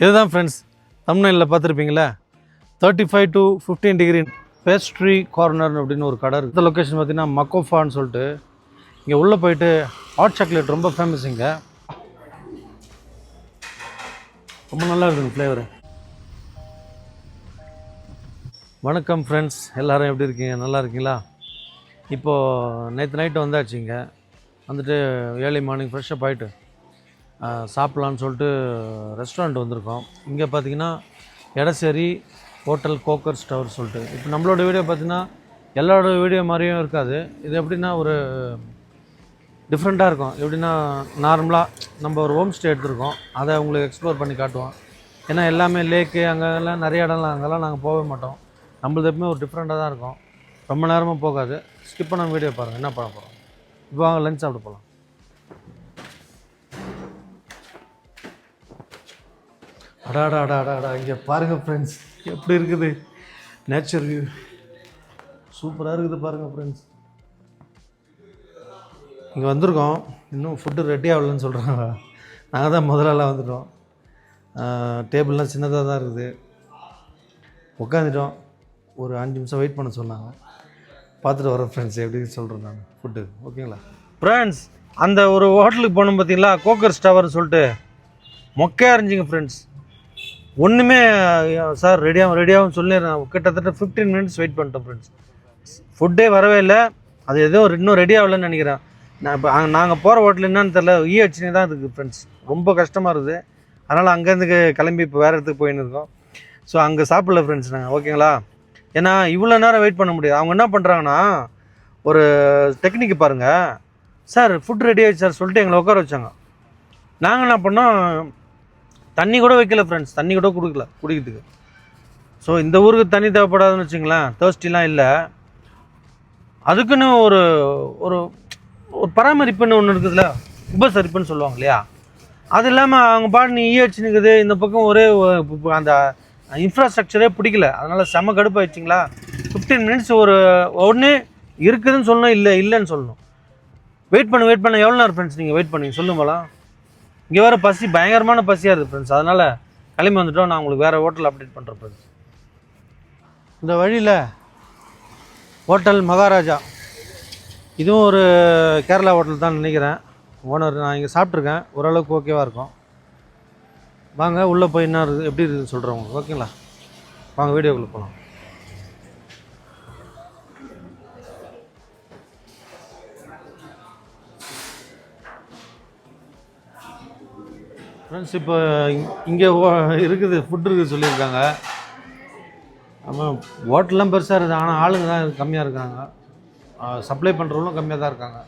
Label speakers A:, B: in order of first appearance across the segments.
A: இதுதான் ஃப்ரெண்ட்ஸ் தமிழ்நிலையில் பார்த்துருப்பீங்களா 35 to 15 டிகிரி பேஸ்ட்ரி கார்னர் அப்படின்னு ஒரு கடை இருக்குது. இந்த லொக்கேஷன் பார்த்தீங்கன்னா மக்கோஃபான்னு சொல்லிட்டு இங்கே உள்ளே போயிட்டு ஹாட் சாக்லேட் ரொம்ப ஃபேமஸ் இங்கே. ரொம்ப நல்லா இருக்குங்க ஃப்ளேவரு. வணக்கம் ஃப்ரெண்ட்ஸ், எல்லோரும் எப்படி இருக்கீங்க? நல்லா இருக்கீங்களா? இப்போது நேற்று நைட்டு வந்தாச்சு. இங்கே வந்துட்டு ஏர்லி மார்னிங் ஃப்ரெஷ்ஷப் ஆகிட்டு சாப்பிட்லான்னு சொல்லிட்டு ரெஸ்டாரண்ட் வந்திருக்கோம். இங்கே பார்த்தீங்கன்னா எடசேரி ஹோட்டல் கோக்கர்ஸ் டவர் சொல்லிட்டு. இப்போ நம்மளோட வீடியோ பார்த்தீங்கன்னா எல்லாரோட வீடியோ மாதிரியும் இருக்காது. இது எப்படின்னா ஒரு டிஃப்ரெண்ட்டாக இருக்கும். எப்படின்னா நார்மலாக நம்ம ஒரு ஹோம் ஸ்டே எடுத்துருக்கோம், அதை உங்களுக்கு எக்ஸ்ப்ளோர் பண்ணி காட்டுவோம். ஏன்னா எல்லாமே லேக்கு அங்கெல்லாம் நிறைய இடம்லாம் அங்கெல்லாம் நாங்கள் போகவே மாட்டோம். நம்மளது எப்பவுமே ஒரு டிஃப்ரெண்ட்டாக தான் இருக்கும். ரொம்ப நேரமாக போகாது. ஸ்கிப் பண்ண வீடியோ பாருங்கள் என்ன பண்ண போகிறோம். இப்போ வாங்க லஞ்ச் சாப்பிட போகலாம். அடாடா இங்கே பாருங்கள் ஃப்ரெண்ட்ஸ், எப்படி இருக்குது நேச்சர் வியூ. சூப்பராக இருக்குது பாருங்கள் ஃப்ரெண்ட்ஸ். இங்கே வந்திருக்கோம், இன்னும் ஃபுட்டு ரெடி ஆகலன்னு சொல்கிறாங்க. நாங்கள் தான் முதலாலாம் வந்துட்டோம். டேபிள்லாம் சின்னதாக தான் இருக்குது. உட்காந்துட்டோம். ஒரு 5 நிமிஷம் வெயிட் பண்ண சொன்னாங்க. பார்த்துட்டு வரேன் ஃப்ரெண்ட்ஸ் எப்படி சொல்கிறேன் நான் ஃபுட்டு. ஓகேங்களா ஃப்ரெண்ட்ஸ்? அந்த ஒரு ஹோட்டலுக்கு போனோம் பார்த்தீங்களா, கோக்கர்ஸ் டவர்னு சொல்லிட்டு. மொக்கையாக இருந்துச்சிங்க ஃப்ரெண்ட்ஸ். ஒன்றுமே சார் ரெடியாகும் சொல்லி நான் கிட்டத்தட்ட 15 மினிட்ஸ் வெயிட் பண்ணிட்டோம் ஃப்ரெண்ட்ஸ். ஃபுட்டே வரவே இல்லை. அது இன்னும் ரெடி ஆகலைன்னு நினைக்கிறேன். நான் இப்போ நாங்கள் போகிற ஹோட்டல் என்னன்னு தெரில, வச்சுனே தான் இருக்குது ஃப்ரெண்ட்ஸ். ரொம்ப கஷ்டமாக இருக்குது. அதனால் அங்கேருந்து கிளம்பி இப்போ வேறு இடத்துக்கு போயின்னு இருக்கோம். ஸோ அங்கே சாப்பிடல ஃப்ரெண்ட்ஸ் நாங்கள். ஓகேங்களா? ஏன்னா இவ்வளோ நேரம் வெயிட் பண்ண முடியாது. அவங்க என்ன பண்ணுறாங்கன்னா ஒரு டெக்னிக்கு பாருங்கள். சார் ஃபுட் ரெடி ஆகிடுச்சு சார் சொல்லிட்டு எங்களை உட்கார வச்சாங்க. நாங்கள் என்ன பண்ணோம், தண்ணி கூட வைக்கல ஃப்ரெண்ட்ஸ். தண்ணி கூட கொடுக்கல குடிக்கிறதுக்கு. ஸோ இந்த ஊருக்கு தண்ணி தேவைப்படாதுன்னு வச்சுங்களேன். தேர்ஸ்டிலாம் இல்லை. அதுக்குன்னு ஒரு ஒரு ஒரு பராமரிப்புன்னு ஒன்று இருக்குதுல்ல, உபசரிப்புன்னு சொல்லுவாங்க இல்லையா? அது இல்லாமல் அவங்க பாட்டு நீ நிற்குது. இந்த பக்கம் ஒரே அந்த இன்ஃப்ராஸ்ட்ரக்சரே பிடிக்கல. அதனால் செம கடுப்பாகிடுச்சிங்களா. 15 மினிட்ஸ் ஒரு ஒன்று இருக்குதுன்னு சொல்லணும், இல்லைன்னு சொல்லணும். வெயிட் பண்ண எவ்வளோ நேரம் ஃப்ரெண்ட்ஸ் நீங்கள் வெயிட் பண்ணி சொல்லுங்களேன். இங்கே வேறு பசி, பயங்கரமான பசியாக இருக்குது ஃப்ரெண்ட்ஸ். அதனால் கிளம்பி வந்துட்டோம். நான் உங்களுக்கு வேறு ஹோட்டல் அப்டேட் பண்ணுறேன் ஃப்ரெண்ட்ஸ். இந்த வழியில் ஹோட்டல் மகாராஜா, இதுவும் ஒரு கேரளா ஹோட்டல் தான் நினைக்கிறேன். ஓனர் நான் இங்கே சாப்பிட்ருக்கேன், ஓரளவுக்கு ஓகேவாக இருக்கும். வாங்க உள்ளே போய் என்ன இருக்குது எப்படி இருக்குதுன்னு சொல்கிறேன் உங்களுக்கு. ஓகேங்களா? வாங்க வீடியோக்குள்ளே போகலாம். ஃப்ரெண்ட்ஸ் இப்போ இங்கே இருக்குது, ஃபுட் இருக்குது சொல்லியிருக்காங்க. ஆமாம், ஹோட்டல்லாம் பெருசாக இருக்குது, ஆனால் ஆளுங்க தான் கம்மியாக இருக்காங்க. சப்ளை பண்ணுறவங்களும் கம்மியாக தான் இருக்காங்க.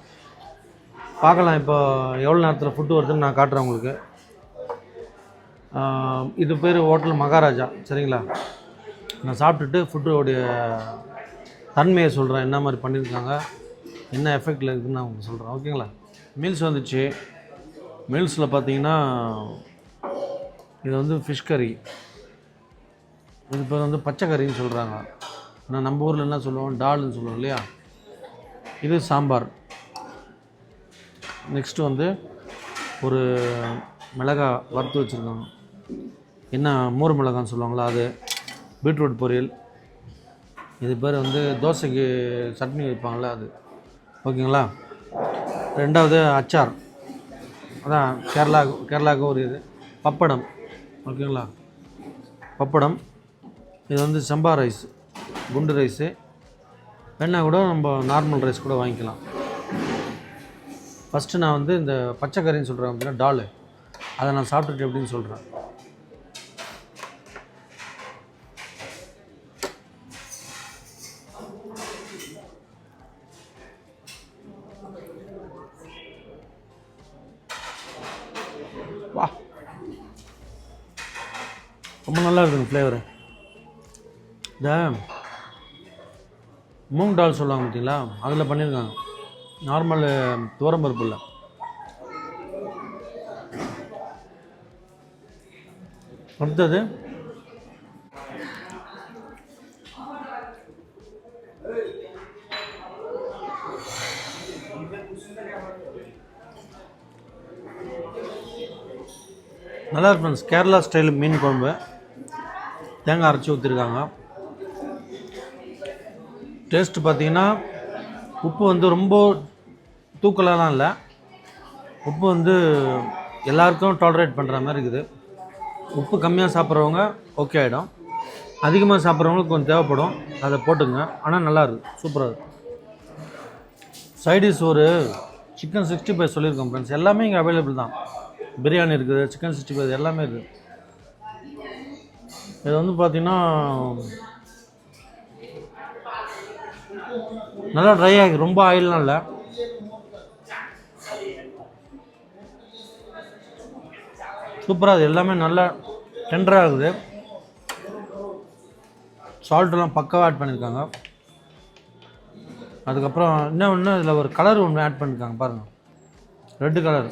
A: பார்க்கலாம் இப்போ எவ்வளோ நேரத்தில் ஃபுட்டு வருதுன்னு நான் காட்டுறேன் உங்களுக்கு. இது பேர் ஹோட்டல் மகாராஜா. சரிங்களா? நான் சாப்பிட்டுட்டு ஃபுட்டோடைய தன்மையை சொல்கிறேன், என்ன மாதிரி பண்ணியிருக்காங்க, என்ன எஃபெக்டில் இருக்குதுன்னு நான் உங்களுக்கு சொல்கிறேன். ஓகேங்களா? மீல்ஸ் வந்துச்சு. மீல்ஸில் பார்த்தீங்கன்னா இது வந்து ஃபிஷ் கறி, இது பேர் வந்து பச்சை கறின்னு சொல்கிறாங்க. ஆனால் நம்ம ஊரில் என்ன சொல்லுவோம், டால்னு சொல்லுவோம் இல்லையா? இது சாம்பார். நெக்ஸ்ட்டு வந்து ஒரு மிளகாய் வறுத்து வச்சுருக்காங்க, என்ன மோர் மிளகான்னு சொல்லுவாங்களா அது. பீட்ரூட் பொரியல். இது பேர் வந்து தோசைக்கு சட்னி வைப்பாங்களா அது. ஓகேங்களா? ரெண்டாவது அச்சார், அதான் கேரளாவுக்கு ஒரு இது. பப்படம். ஓகேங்களா? பப்படம். இது வந்து சம்பா ரைஸ், குண்டு ரைஸு. வேணா கூட நம்ம நார்மல் ரைஸ் கூட வாங்கிக்கலாம். ஃபஸ்ட்டு நான் வந்து இந்த பச்சை கறின்னு சொல்கிறேன் அப்படின்னா டால், அதை நான் சாப்பிட்டுட்டு எப்படின்னு சொல்கிறேன். வா, ரொம்ப நல்லா இருக்குங்க ஃப்ளேவரு. இந்த மூங் டால் சொல்லுவாங்க பார்த்தீங்களா, அதில் பண்ணியிருக்காங்க. நார்மல் துவரம்பருப்பு இல்லை. அடுத்தது நல்லா இருக்கு ஃப்ரெண்ட்ஸ். கேரளா ஸ்டைல் மீன் குழம்பு தேங்காய் அரைச்சி ஊற்றிருக்காங்க. டேஸ்ட்டு பார்த்தீங்கன்னா உப்பு வந்து ரொம்ப தூக்கலாலாம் இல்லை, உப்பு வந்து எல்லாருக்கும் டாலரேட் பண்ணுற மாதிரி இருக்குது. உப்பு கம்மியாக சாப்பிட்றவங்க ஓகே ஆகிடும், அதிகமாக சாப்பிட்றவங்களுக்கு கொஞ்சம் தேவைப்படும், அதை போட்டுங்க. ஆனால் நல்லாயிருக்கு, சூப்பராக இருக்குது. சைடிஷ் ஒரு சிக்கன் 65 சொல்லியிருக்கோம் ஃப்ரெண்ட்ஸ். எல்லாமே இங்கே அவைலபிள் தான். பிரியாணி இருக்குது, சிக்கன் 65 எல்லாமே இருக்குது. இது வந்து பார்த்திங்கன்னா நல்லா ட்ரை ஆகி, ரொம்ப ஆயில்லாம் இல்லை. சூப்பராக இருக்குது, எல்லாமே நல்லா டெண்டராக இருக்குது. சால்ட்டெல்லாம் பக்காவாக ஆட் பண்ணியிருக்காங்க. அதுக்கப்புறம் இன்னும் இதில் ஒரு கலர் ஒன்று ஆட் பண்ணியிருக்காங்க பாருங்கள், ரெட்டு கலர்.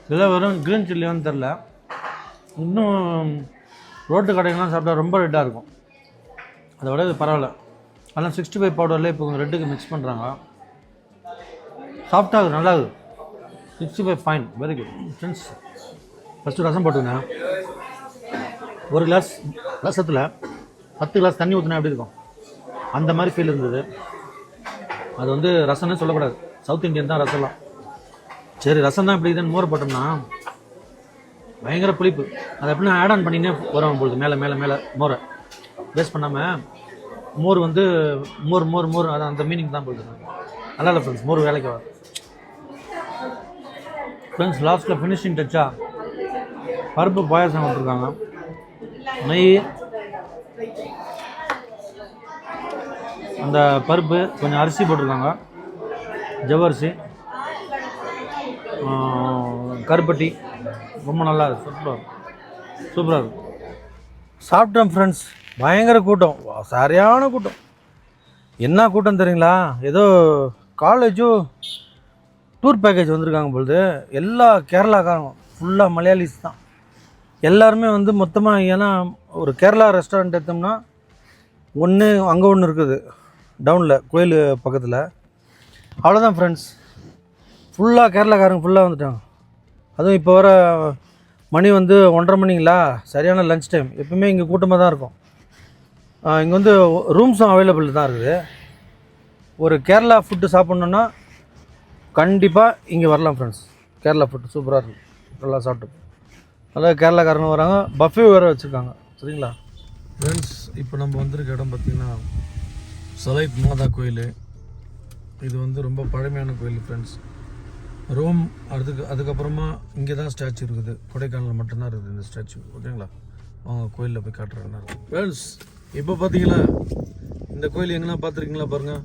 A: இதில் வெறும் க்ரீன் சில்லியான்னு தெரில. இன்னும் ரோட்டு கடைகள்லாம் சாப்பிட்டா ரொம்ப ரெட்டாக இருக்கும், அதை விட இது பரவாயில்ல. அதெல்லாம் 65 பவுடரில் இப்போ கொஞ்சம் ரெட்டுக்கு மிக்ஸ் பண்ணுறாங்க. சாஃப்டாக இருக்குது, நல்லா இருக்குது. 65 fine, very good friends. First ரசம் போட்டுங்க. ஒரு கிளாஸ் ரசத்தில் 10 கிளாஸ் தண்ணி ஊற்றினா எப்படி இருக்கும், அந்த மாதிரி ஃபீல் இருந்தது. அது வந்து ரசம்னு சொல்லக்கூடாது, சவுத் இண்டியன் தான் ரசம்லாம். சரி, ரசம் தான் இப்படி இதுன்னு மோர் போட்டோம்னா பயங்கர புளிப்பு. அதை எப்படின்னா ஆட் ஆன் பண்ணினே வரும் பொழுது மேலே மேலே மேலே மோரை வேஸ்ட் பண்ணாமல். மோர் வந்து மோர் மோர் மோர் அது அந்த மீனிங் தான் போகுது. நல்லா இல்லை ஃப்ரெண்ட்ஸ், மோர் வேலைக்கு வரும் ஃப்ரெண்ட்ஸ். லாஸ்ட்டில் ஃபினிஷிங் டச்சா பருப்பு பாயாசம் கொடுத்துருக்காங்க. நெய், அந்த பருப்பு, கொஞ்சம் அரிசி போட்டிருக்காங்க, ஜவ்வரிசி, கருப்பட்டி. ரொம்ப நல்லா இருக்குது, சூப்பராக இருக்குது. சாப்பிட்டோம் ஃப்ரெண்ட்ஸ். பயங்கர கூட்டம், சரியான கூட்டம். என்ன கூட்டம் தெரியுங்களா, ஏதோ காலேஜோ டூர் பேக்கேஜ் வந்திருக்காங்க பொழுது. எல்லா கேரளாக்காரங்க ஃபுல்லாக மலையாளிஸ் தான் எல்லாருமே வந்து மொத்தமாக. ஏன்னா ஒரு கேரளா ரெஸ்டாரண்ட் எடுத்தோம்னா ஒன்று அங்கே ஒன்று இருக்குது டவுனில் கோயில் பக்கத்தில், அவ்வளோதான் ஃப்ரெண்ட்ஸ். ஃபுல்லாக கேரளாக்காரங்க ஃபுல்லாக வந்துட்டாங்க. அதுவும் இப்போ வர மணி வந்து 1:30 மணிங்களா, சரியான லன்ச் டைம். எப்பவுமே இங்கே கூட்டமாக தான் இருக்கும். இங்கே வந்து ரூம்ஸும் அவைலபிள் தான் இருக்குது. ஒரு கேரளா ஃபுட்டு சாப்பிட்ணுன்னா கண்டிப்பாக இங்கே வரலாம் ஃப்ரெண்ட்ஸ். கேரளா ஃபுட்டு சூப்பராக இருக்குது, நல்லா சாப்பிட்டு. நல்லா கேரளாக்காரங்க வராங்க, பஃபே வேறு வச்சுருக்காங்க, சரிங்களா ஃப்ரெண்ட்ஸ். இப்போ நம்ம வந்திருக்க இடம் பார்த்திங்கன்னா சலைத் மாதா கோயில். இது வந்து ரொம்ப பழமையான கோயில் ஃப்ரெண்ட்ஸ். ரோம் அதுக்கப்புறமா இங்கே தான் ஸ்டாச்சு இருக்குது, கொடைக்கானல் மட்டும்தான் இருக்குது இந்த ஸ்டாச்சு, ஓகேங்களா. அவங்க கோயிலில் போய் காட்டுறாங்க ஃப்ரெண்ட்ஸ். இப்போ பார்த்தீங்களா இந்த கோயில் எங்கன்னா பார்த்துருக்கீங்களா பாருங்கள்.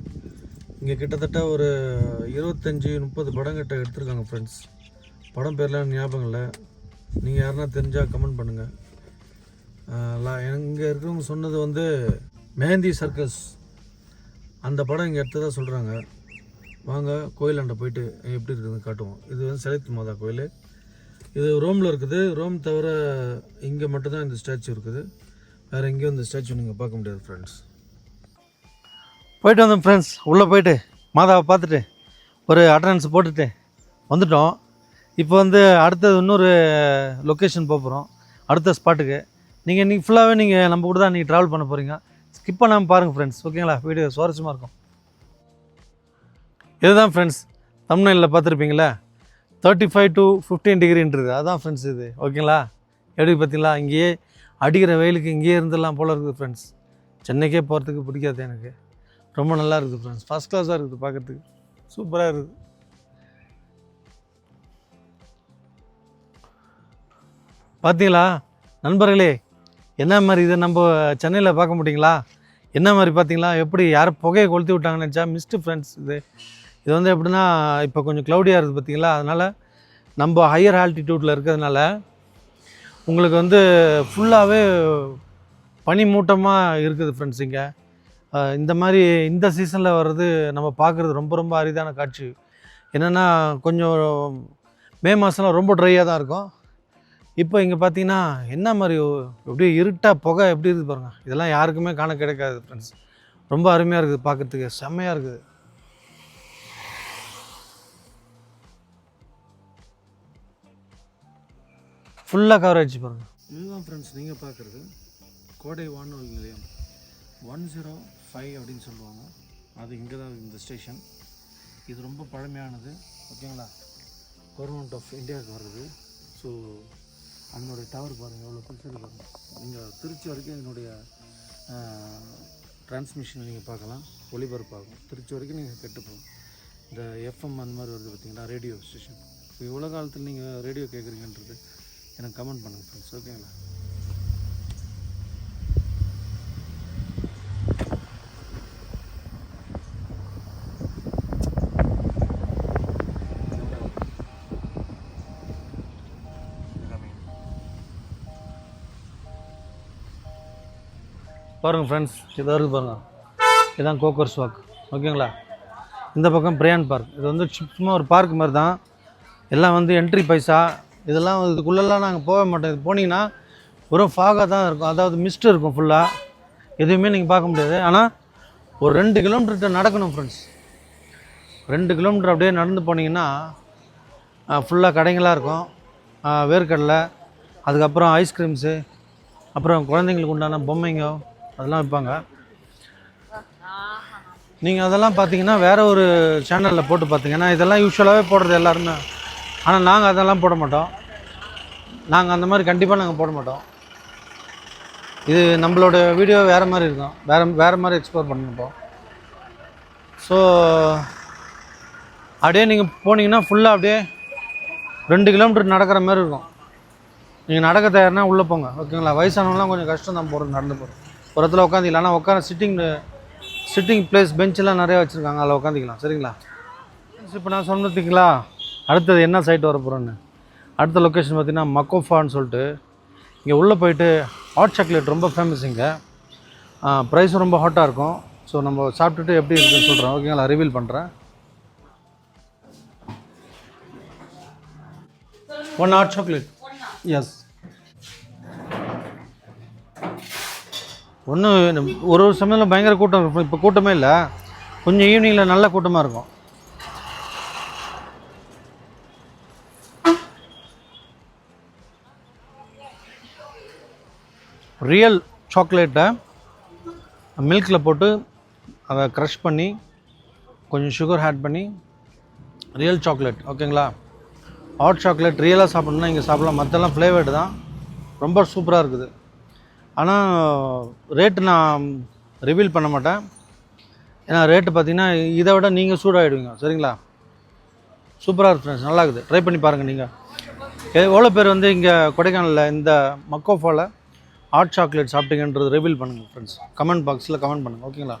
A: இங்கே கிட்டத்தட்ட ஒரு 25-30 படங்கிட்ட எடுத்திருக்காங்க ஃப்ரெண்ட்ஸ். படம் பேர்லாம் ஞாபகம் இல்லை, நீங்கள் யாருன்னா தெரிஞ்சால் கமெண்ட் பண்ணுங்கள். இங்கே இருக்கிறவங்க சொன்னது வந்து மெஹந்தி சர்க்கஸ், அந்த படம் இங்கே எடுத்ததாக சொல்கிறாங்க. வாங்க கோயிலாண்ட போயிட்டு எப்படி இருக்குதுன்னு காட்டுவோம். இது வந்து சலைத் மாதா கோயில். இது ரோமில் இருக்குது. ரோம் தவிர இங்கே மட்டும்தான் இந்த ஸ்டாச்சு இருக்குது, வேறு எங்கேயும் இந்த ஸ்டாச்சு நீங்கள் பார்க்க முடியாது ஃப்ரெண்ட்ஸ். போயிட்டு வந்தோம் ஃப்ரெண்ட்ஸ். உள்ளே போயிட்டு மாதாவை பார்த்துட்டு ஒரு அட்டண்டன்ஸ் போட்டுட்டு வந்துட்டோம். இப்போ வந்து அடுத்தது இன்னொரு லொக்கேஷன் போக போகிறோம், அடுத்த ஸ்பாட்டுக்கு. நீங்கள் இன்றைக்கி ஃபுல்லாகவே நீங்கள் நம்ம கூட தான் நீங்கள் ட்ராவல் பண்ண போகிறீங்க. ஸ்கிப் பண்ணாமல் பாருங்கள் ஃப்ரெண்ட்ஸ், ஓகேங்களா. வீடியோ சுவாரஸ்யமாக இருக்கும். இதுதான் ஃப்ரெண்ட்ஸ் தம்ப்நெயிலில் பார்த்துருப்பீங்களா, 35 to 15 டிகிரின்றது, அதுதான் ஃப்ரெண்ட்ஸ் இது, ஓகேங்களா. எப்படி பார்த்தீங்களா, இங்கேயே அடிக்கிற வெயிலுக்கு இங்கேயே இருந்துடலாம் போல் இருக்குது ஃப்ரெண்ட்ஸ். சென்னைக்கே போகிறதுக்கு பிடிக்காது எனக்கு, ரொம்ப நல்லா இருக்குது ஃப்ரெண்ட்ஸ். ஃபஸ்ட் கிளாஸாக இருக்குது, பார்க்குறதுக்கு சூப்பராக இருக்குது. பார்த்தீங்களா நண்பர்களே, என்ன மாதிரி இதை நம்ம சென்னையில் பார்க்க முடியுங்களா, என்ன மாதிரி பார்த்தீங்களா. எப்படி யாரும் புகையை கொளுத்தி விட்டாங்கன்னு நினச்சா மிஸ்ட்டு ஃப்ரெண்ட்ஸ். இது வந்து எப்படின்னா இப்போ கொஞ்சம் க்ளவுடியாக இருக்குது பார்த்தீங்களா, அதனால் நம்ம ஹையர் ஆல்டிடியூட்டில் இருக்கிறதுனால உங்களுக்கு வந்து ஃபுல்லாகவே பனி மூட்டமாக இருக்குது ஃப்ரெண்ட்ஸ். இங்கே இந்த மாதிரி இந்த சீசனில் வர்றது நம்ம பார்க்குறது ரொம்ப ரொம்ப அரிதான காட்சி. என்னென்னா கொஞ்சம் மே மாதம்லாம் ரொம்ப ட்ரையாக தான் இருக்கும். இப்போ இங்கே பார்த்தீங்கன்னா என்ன மாதிரி எப்படி இருட்டாக புகை எப்படி இருக்குது பாருங்கள். இதெல்லாம் யாருக்குமே காண கிடைக்காது ஃப்ரெண்ட்ஸ். ரொம்ப அருமையாக இருக்குது, பார்க்குறதுக்கு செம்மையாக இருக்குது. ஃபுல்லாக கவர் ஆகிடுச்சு பாருங்கள். இதுதான் ஃப்ரெண்ட்ஸ் நீங்கள் பார்க்குறது கோடை வானொலி நிலையம் 105 அப்படின்னு சொல்லுவாங்க. அது இங்கே தான் இந்த ஸ்டேஷன். இது ரொம்ப பழமையானது. ஓகேங்களா, கவர்மெண்ட் ஆஃப் இந்தியாவுக்கு வருது. ஸோ அதனுடைய டவர் பாருங்கள் எவ்வளோ பெருசு பாருங்கள். நீங்கள் திருச்சி வரைக்கும் இதனுடைய டிரான்ஸ்மிஷன் நீங்கள் பார்க்கலாம், ஒளிபரப்பாகும். திருச்சி வரைக்கும் நீங்கள் கேட்டுப்போம். இந்த எஃப்எம் அந்த மாதிரி வருது பார்த்தீங்களா, ரேடியோ ஸ்டேஷன். இப்போ இவ்வளோ காலத்தில் நீங்கள் ரேடியோ கேட்குறீங்கன்றது எனக்கு கமெண்ட் பண்ணுங்கள் ஃப்ரெண்ட்ஸ். ஓகேங்களா, பாருங்கள் ஃப்ரெண்ட்ஸ், இதை இருக்குது பாருங்கள். இதுதான் கோக்கர்ஸ் வாக். ஓகேங்களா, இந்த பக்கம் பிரியான் பார்க். இது வந்து சும்மா ஒரு பார்க் மாதிரி தான். எல்லாம் வந்து என்ட்ரி பைசா. இதெல்லாம் இதுக்குள்ளெல்லாம் நாங்கள் போக மாட்டோம். இது போனீங்கன்னா வெறும் ஃபாகாக தான் இருக்கும், அதாவது மிஸ்ட் இருக்கும் ஃபுல்லாக. எதுவுமே நீங்கள் பார்க்க முடியாது. ஆனால் ஒரு 2 கிலோமீட்டர் நடக்கணும் ஃப்ரெண்ட்ஸ். 2 கிலோமீட்டர் அப்படியே நடந்து போனீங்கன்னா ஃபுல்லாக கடைங்களாக இருக்கும். வேர்க்கடலை, அதுக்கப்புறம் ஐஸ்கிரீம்ஸு, அப்புறம் குழந்தைங்களுக்கு உண்டான பொம்மைங்க அதெல்லாம் வைப்பாங்க. நீங்கள் அதெல்லாம் பார்த்தீங்கன்னா வேறு ஒரு சேனலில் போட்டு பார்த்தீங்கன்னா இதெல்லாம் யூஸ்வலாகவே போடுறது எல்லாருமே. ஆனால் நாங்கள் அதெல்லாம் போட மாட்டோம். நாங்கள் அந்த மாதிரி கண்டிப்பாக நாங்கள் போட மாட்டோம். இது நம்மளோட வீடியோ வேறு மாதிரி இருக்கும், வேறு மாதிரி எக்ஸ்ப்ளோர் பண்ணிப்போம். ஸோ அப்படியே நீங்கள் போனீங்கன்னா ஃபுல்லாக அப்படியே 2 கிலோமீட்டர் நடக்கிற மாதிரி இருக்கும். நீங்கள் நடக்க தயார்னா உள்ளே போங்க. ஓகேங்களா, வயசானவங்களாம் கொஞ்சம் கஷ்டம் தான் போகிறது, நடந்து போகிறது. ஒரு இடத்துல உட்காந்துக்கலாம். ஆனால் உட்கார சிட்டிங் பிளேஸ் பெஞ்செல்லாம் நிறையா வச்சுருக்காங்க, அதில் உட்காந்துக்கலாம். சரிங்களா, இப்போ நான் சொன்னதுங்களா அடுத்தது என்ன சைட் வர போகிறோன்னு. அடுத்த லொக்கேஷன் பார்த்திங்கன்னா மக்கோஃபான்னு சொல்லிட்டு. இங்கே உள்ளே போயிட்டு ஹாட் சாக்லேட் ரொம்ப ஃபேமஸ். இங்கே ப்ரைஸும் ரொம்ப ஹாட்டாக இருக்கும். ஸோ நம்ம சாப்பிட்டுட்டு எப்படி இருக்குன்னு சொல்கிறேன். ஓகேங்களா, ரிவீல் பண்ணுறேன். 1 ஹாட் சாக்லேட். எஸ், ஒரு சமயத்தில் பயங்கர கூட்டம் இருக்கும். இப்போ கூட்டமே இல்லை, கொஞ்சம் ஈவினிங்கில் நல்ல கூட்டமாக இருக்கும். ரியல் சாக்லேட்டை மில்கில் போட்டு அதை க்ரஷ் பண்ணி கொஞ்சம் சுகர் ஆட் பண்ணி ரியல் சாக்லேட். ஓகேங்களா, ஹாட் சாக்லேட் ரியலாக சாப்பிட்ணுன்னா இங்கே சாப்பிட்லாம். மற்றெல்லாம் ஃப்ளேவர்டு தான், ரொம்ப சூப்பராக இருக்குது. ஆனால் ரேட்டு நான் ரிவீல் பண்ண மாட்டேன். ஏன்னா ரேட்டு பார்த்தீங்கன்னா இதை விட நீங்கள் சூடாகிடுவீங்க. சரிங்களா, சூப்பராக இருக்குது ஃப்ரெண்ட்ஸ், நல்லா இருக்குது. ட்ரை பண்ணி பாருங்கள். நீங்கள் எவ்வளோ பேர் வந்து இங்கே கொடைக்கானலில் இந்த மக்கோஃபாவில் ஹாட் சாக்லேட் சாப்பிட்டீங்கன்றது ரிவீல் பண்ணுங்கள் ஃப்ரெண்ட்ஸ். கமெண்ட் பாக்ஸில் கமெண்ட் பண்ணுங்கள். ஓகேங்களா,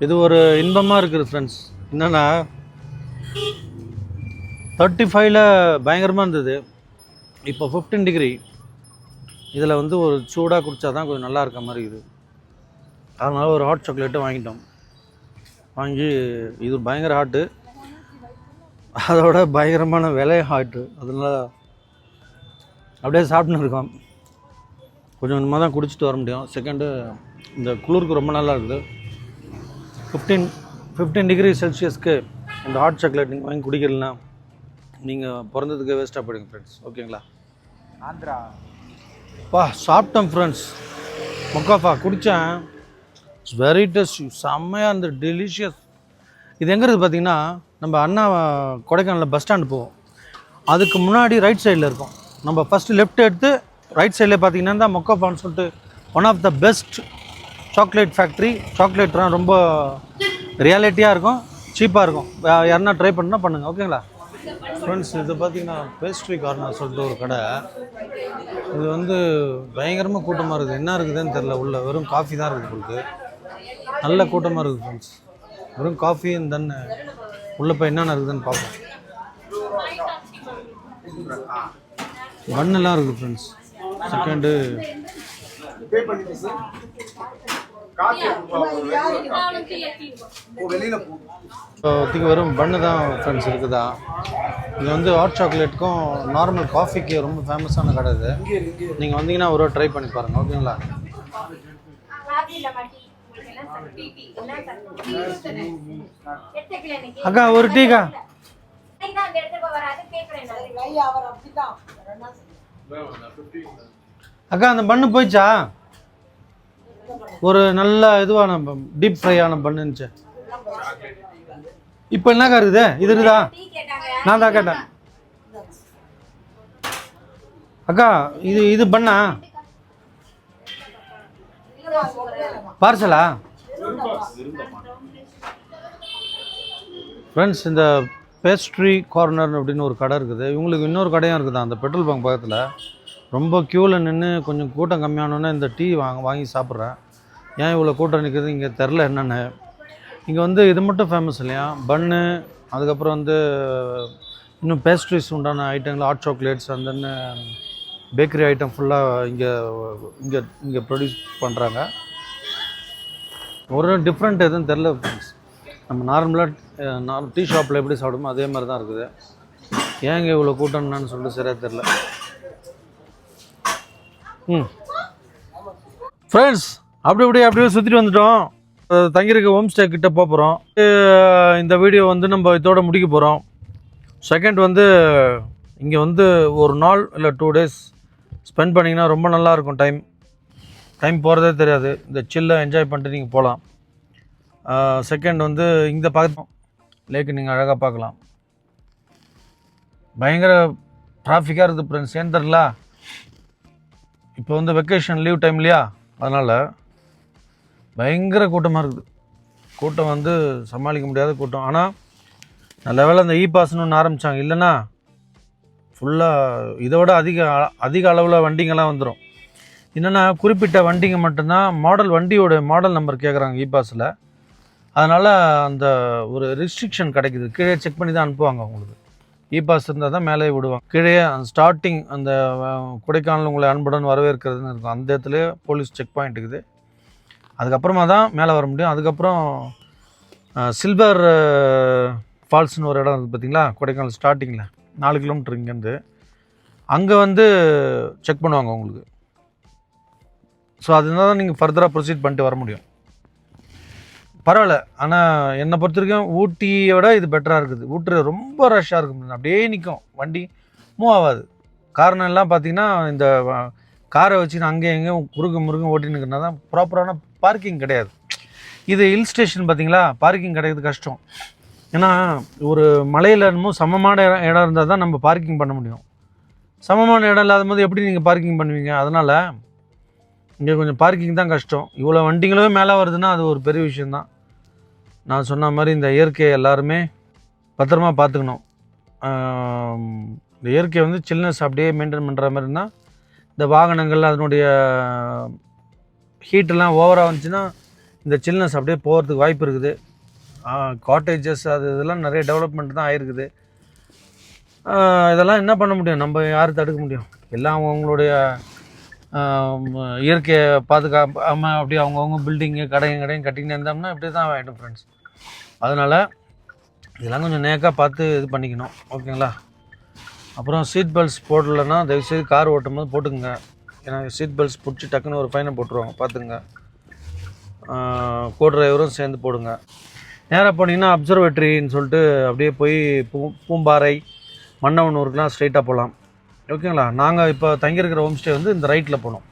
A: இது ஒரு இன்பமாக இருக்குது ஃப்ரெண்ட்ஸ். என்னென்னா 35ல் பயங்கரமாக இருந்தது, இப்போ 15 டிகிரி. இதில் வந்து ஒரு சூடாக குடித்தா தான் கொஞ்சம் நல்லா இருக்க மாதிரி இருக்குது. அதனால் ஒரு ஹாட் சாக்லேட்டு வாங்கிட்டோம். வாங்கி இது பயங்கர ஹாட்டு, அதோட பயங்கரமான விலை ஹாட்டு. அதனால் அப்படியே சாப்பிட்டுன்னு இருக்கோம். கொஞ்சம் கொஞ்சமாக தான் குடிச்சிட்டு வர முடியும். செகண்டு, இந்த குளிருக்கு ரொம்ப நல்லா இருக்குது. 15 டிகிரி செல்சியஸ்க்கு இந்த ஹாட் சாக்லேட் நீங்கள் வாங்கி குடிக்கிறீங்கன்னா நீங்கள் பிறந்ததுக்கு வேஸ்ட்டாக போயிடுங்க ஃப்ரெண்ட்ஸ். ஓகேங்களா, ஆந்திரா சாப்பிட்டோம் ஃப்ரெண்ட்ஸ். மொக்காஃபா குடித்தேன். இட்ஸ் வெரி டேஸ்டி, செம்மையாக இருந்தது, டெலிஷியஸ். இது எங்கே இருக்குது பார்த்தீங்கன்னா நம்ம அண்ணா கொடைக்கானலில் பஸ் ஸ்டாண்டு போவோம், அதுக்கு முன்னாடி ரைட் சைடில் இருக்கும். நம்ம ஃபஸ்ட்டு லெஃப்ட் எடுத்து ரைட் சைடில் பார்த்தீங்கன்னா தான் மொக்காஃபான்னு சொல்லிட்டு one of the best chocolate factory. சாக்லேட்லாம் ரொம்ப ரியாலிட்டியாக இருக்கும், சீப்பாக இருக்கும். யாருன்னா ட்ரை பண்ணால் பண்ணுங்கள். ஓகேங்களா ஃப்ரெண்ட்ஸ், இது பார்த்தீங்கன்னா பேஸ்ட்ரி கார்னர் சொல்லிட்டு ஒரு கடை. இது வந்து பயங்கரமாக கூட்டமாக இருக்குது. என்ன இருக்குதுன்னு தெரில. உள்ள வெறும் காஃபி தான் இருக்குது. உங்களுக்கு நல்ல கூட்டமாக இருக்குது ஃப்ரெண்ட்ஸ். வெறும் காஃபி தென் உள்ளே போய் என்னென்ன இருக்குதுன்னு பார்ப்போம். பன்னெல்லாம் இருக்குது ஃப்ரெண்ட்ஸ். செகண்டு இப்போதைக்கு வெறும் பன்னு தான் ஃப்ரெண்ட்ஸ் இருக்குதா. இங்கே வந்து ஹாட் சாக்லேட்டுக்கும் நார்மல் காஃபிக்கு ரொம்ப ஃபேமஸான கடை இது. நீங்கள் வந்தீங்கன்னா ஒரு ட்ரை பண்ணி பாருங்கள். ஓகேங்களா, அக்கா ஒரு டீக்கா. அக்கா அந்த பண்ணு போயிடுச்சா? ஒரு நல்ல இதுவான டீப் ஃப்ரை ஆன பண்ணு இருந்துச்சு. இப்போ என்னக்கா இருக்குது? இது இருக்குதா? நான் தான் கேட்டேன். அக்கா இது பண்ணா பார்சலா? ஃப்ரெண்ட்ஸ், இந்த பேஸ்ட்ரி கார்னர் அப்படின்னு ஒரு கடை இருக்குது. இவங்களுக்கு இன்னொரு கடையும் இருக்குது அந்த பெட்ரோல் பங்க் பக்கத்தில். ரொம்ப க்யூவில் நின்று கொஞ்சம் கூட்டம் கம்மியானோன்னே இந்த டீ வாங்கி சாப்பிட்றேன். ஏன் இவ்வளோ கூட்டம் நிற்குது இங்கே தெரில என்னென்னு. இங்கே வந்து இது மட்டும் ஃபேமஸ் இல்லையா, பன்னு, அதுக்கப்புறம் வந்து இன்னும் பேஸ்ட்ரிஸ் உண்டான ஐட்டங்கள், ஹாட் சாக்லேட்ஸ், அந்த பேக்கரி ஐட்டம் ஃபுல்லாக இங்கே இங்கே இங்கே ப்ரொடியூஸ் பண்ணுறாங்க. ஒரு டிஃப்ரெண்ட் எதுவும் தெரில ஃப்ரெண்ட்ஸ். நம்ம நார்மலாக டீ ஷாப்பில் எப்படி சாப்பிடுமோ அதே மாதிரி தான் இருக்குது. ஏங்க இவ்வளோ கூட்டம்னு சொல்லிட்டு சரியாக தெரில. ஃப்ரெண்ட்ஸ், அப்படியே சுற்றிட்டு வந்துட்டோம். தங்கியிருக்க ஹோம் ஸ்டே கிட்ட போகிறோம். இந்த வீடியோ வந்து நம்ம இதோட முடிக்க போகிறோம். செகண்ட் வந்து இங்கே வந்து ஒரு நாள் இல்லை 2 days ஸ்பெண்ட் பண்ணிங்கன்னா ரொம்ப நல்லாயிருக்கும். டைம் போகிறதே தெரியாது. இந்த சில்லை என்ஜாய் பண்ணிட்டு நீங்கள் போகலாம். செகண்ட் வந்து இந்த பார்க்க லேக்கு நீங்கள் அழகாக பார்க்கலாம். பயங்கர டிராஃபிக்காக இருக்குது ஃப்ரெண்ட்ஸ். ஏன் தெரில, இப்போ வந்து வெக்கேஷன் லீவ் டைம் இல்லையா, அதனால் பயங்கர கூட்டமாக இருக்குது. கூட்டம் வந்து சமாளிக்க முடியாத கூட்டம். ஆனால் நல்ல வேளை அந்த பாஸ்ன்னு ஒன்று ஆரம்பித்தாங்க. இல்லைன்னா ஃபுல்லாக இதை விட அதிக அளவில் வண்டிங்கெல்லாம் வந்துடும். என்னென்னா குறிப்பிட்ட வண்டிங்க மட்டும்தான் வண்டியோட மாடல் நம்பர் கேட்குறாங்க பாஸில். அதனால் அந்த ஒரு ரெஸ்ட்ரிக்ஷன் கிடைக்குது. கீழே செக் பண்ணி தான் அனுப்புவாங்க. உங்களுக்கு பாஸ் இருந்தால் தான் மேலே விடுவாங்க. கீழே ஸ்டார்டிங் அந்த கொடைக்கானல் உங்களை அன்புடன் வரவேற்கிறதுன்னு இருக்கும். அந்த இடத்துல போலீஸ் செக் பாயிண்ட் இருக்குது. அதுக்கப்புறமா தான் மேலே வர முடியும். அதுக்கப்புறம் சில்வர் ஃபால்ஸ்னு ஒரு இடம் இருக்குது பார்த்தீங்களா, கொடைக்கானல் ஸ்டார்டிங்கில் 4 கிலோமீட்டர் இங்கேருந்து. அங்கே வந்து செக் பண்ணுவாங்க உங்களுக்கு. ஸோ அதனால தான் நீங்கள் ஃபர்தராக ப்ரொசீட் பண்ணிட்டு வர முடியும். பரவாயில்ல. ஆனால் என்னை பொறுத்த வரைக்கும் ஊட்டியை விட இது பெட்டராக இருக்குது. ஊட்டி ரொம்ப ரஷ்ஷாக இருக்கும். அப்படியே நிற்கும், வண்டி மூவ் ஆகாது. காரணம் எல்லாம் பார்த்தீங்கன்னா இந்த காரை வச்சுன்னு அங்கேயும் எங்கேயும் முருகும் ஓட்டின்னு இருக்கிறனா தான் ப்ராப்பரான பார்க்கிங் கிடையாது. இது ஹில் ஸ்டேஷன் பார்த்தீங்களா, பார்க்கிங் கிடைக்கிறது கஷ்டம். ஏன்னா ஒரு மலையில் என்னமோ சமமான இடம் இருந்தால் தான் நம்ம பார்க்கிங் பண்ண முடியும். சமமான இடம் இல்லாத போது எப்படி நீங்கள் பார்க்கிங் பண்ணுவீங்க? அதனால் இங்கே கொஞ்சம் பார்க்கிங் தான் கஷ்டம். இவ்வளோ வண்டிங்களும் மேலே வருதுன்னா அது ஒரு பெரிய விஷயந்தான். நான் சொன்ன மாதிரி இந்த இயற்கையை எல்லாருமே பத்திரமா பார்த்துக்கணும். இந்த இயற்கையை வந்து சில்னஸ் அப்படியே மெயின்டைன் பண்ணுற மாதிரி இருந்தால் இந்த வாகனங்கள் அதனுடைய ஹீட்டெல்லாம் ஓவராக வந்துச்சுன்னா இந்த சில்னஸ் அப்படியே போகிறதுக்கு வாய்ப்பு இருக்குது. காட்டேஜஸ் இதெல்லாம் நிறைய டெவலப்மெண்ட் தான் ஆகிருக்குது. இதெல்லாம் என்ன பண்ண முடியும், நம்ம யார் தடுக்க முடியும்? எல்லாம் அவங்களுடைய இயற்கையை பாதுகாப்பாமல் அப்படியே அவங்கவுங்க பில்டிங்கு கடையும் கட்டிக்கின்னு இருந்தோம்னா இப்படி தான் ஆகிடும் ஃப்ரெண்ட்ஸ். அதனால் இதெல்லாம் கொஞ்சம் நேக்காக பார்த்து இது பண்ணிக்கணும், ஓகேங்களா? அப்புறம் சீட் பெல்ட்ஸ் போடலைன்னா தயவுசெய்து கார் ஓட்டும் போது போட்டுக்குங்க. ஏன்னா சீட் பெல்ட்ஸ் பிடிச்சி டக்குன்னு ஒரு ஃபைனை போட்டுருவாங்க, பார்த்துங்க. கோ டிரைவரும் சேர்ந்து போடுங்க. நேராக போனீங்கன்னா அப்சர்வேட்டரின்னு சொல்லிட்டு அப்படியே போய் பூம்பாறை மன்னவனூருக்குலாம் ஸ்ட்ரைட்டாக போகலாம், ஓகேங்களா? நாங்கள் இப்போ தங்கியிருக்கிற ஹோம் ஸ்டே வந்து இந்த ரைட்டில் போனோம்.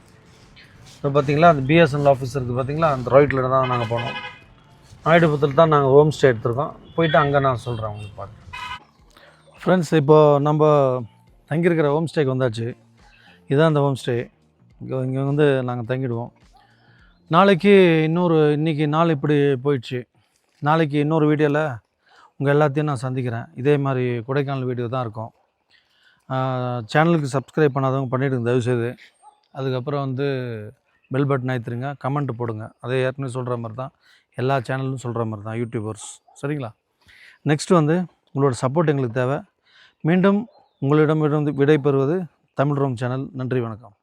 A: இப்போ பார்த்தீங்களா அந்த பிஎஸ்என்எல் ஆஃபீஸ் இருக்குது பார்த்தீங்களா, அந்த ரைட்டில் தான் நாங்கள் போனோம். நாயுடுபுரத்தில் தான் நாங்கள் ஹோம் ஸ்டே எடுத்திருக்கோம். போயிட்டு அங்கே நான் சொல்கிறேன் உங்களுக்கு பார்த்து. ஃப்ரெண்ட்ஸ், இப்போது நம்ம தங்கியிருக்கிற ஹோம் ஸ்டேக்கு வந்தாச்சு. இதுதான் அந்த ஹோம் ஸ்டே. இங்கே வந்து நாங்கள் தங்கிடுவோம். நாளைக்கு இன்றைக்கி நாள் இப்படி போயிடுச்சு. நாளைக்கு இன்னொரு வீடியோவில் உங்கள் எல்லாத்தையும் நான் சந்திக்கிறேன். இதே மாதிரி கொடைக்கானல் வீடியோ தான் இருக்கும். சேனலுக்கு சப்ஸ்கிரைப் பண்ணாதவங்க பண்ணிவிடுங்க தயவுசெய்து. அதுக்கப்புறம் வந்து பெல் பட்டன் அழுத்துருங்க, கமெண்ட் போடுங்க. அதே ஏற்கனவே சொல்கிற மாதிரி தான் எல்லா சேனலும் சொல்கிற மாதிரி தான் யூடியூபர்ஸ், சரிங்களா? நெக்ஸ்ட்டு வந்து உங்களோட சப்போர்ட் எங்களுக்கு தேவை. மீண்டும் உங்களிடமிருந்து விடைபெறுவது தமிழ் ரோம் சேனல். நன்றி, வணக்கம்.